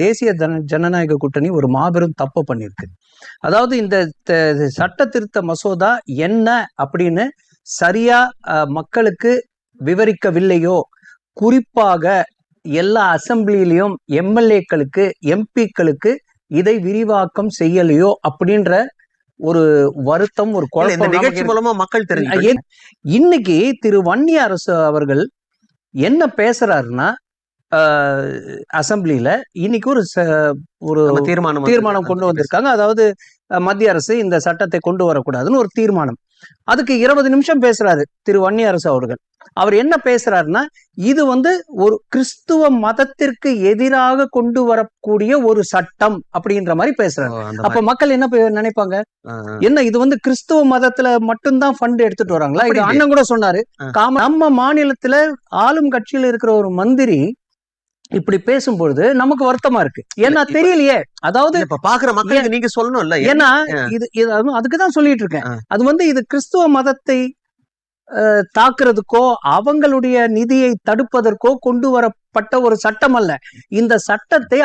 தேசிய ஜனநாயக கூட்டணி ஒரு மாபெரும் தப்பு பண்ணிருக்கு. அதாவது இந்த சட்ட திருத்த மசோதா என்ன அப்படின்னு சரியா மக்களுக்கு விவரிக்கவில்லையோ, குறிப்பாக எல்லா அசம்பிளிலையும் எம்எல்ஏக்களுக்கு எம்பிக்களுக்கு இதை விரிவாக்கம் செய்யலையோ அப்படின்ற ஒரு வருத்தம், ஒரு குழப்பம் நிகழ்ச்சி மூலமா மக்கள் தெரிஞ்சு. இன்னைக்கு திரு வன்னியரசு அவர்கள் என்ன பேசுறாருன்னா, அசம்பிளில இன்னைக்கு ஒரு தீர்மானம் கொண்டு வந்திருக்காங்க. அதாவது மத்திய அரசு இந்த சட்டத்தை கொண்டு வரக்கூடாதுன்னு ஒரு தீர்மானம். அதுக்கு 20 நிமிஷம் பேசுறாரு திரு வன்னியரசு அவர்கள். அவர் என்ன பேசுறாருன்னா, இது ஒரு கிறிஸ்துவ மதத்திற்கு எதிராக கொண்டு வரக்கூடிய ஒரு சட்டம் அப்படின்ற மாதிரி பேசுறாரு. அப்ப மக்கள் என்ன நினைப்பாங்க, என்ன இது கிறிஸ்துவ மதத்துல மட்டும்தான் ஃபண்ட் எடுத்துட்டு வராங்களா? இது அண்ணன் கூட சொன்னாரு. நம்ம மாநிலத்துல ஆளும் கட்சியில இருக்கிற ஒரு மந்திரி இப்படி பேசும்பொழுது நமக்கு வருத்தமா இருக்கு. ஏன்னா தெரியலையே, அதாவது பாக்குற மக்களுக்கு நீங்க சொல்லணும்ல. ஏன்னா இது அதுக்குதான் சொல்லிட்டு இருக்கேன். அது இது கிறிஸ்துவ மதத்தை தாக்குறதுக்கோ அவங்களுடைய நிதியை தடுப்பதற்கோ கொண்டு வரப்பட்ட ஒரு சட்டம் அல்ல. இந்த சட்டத்தை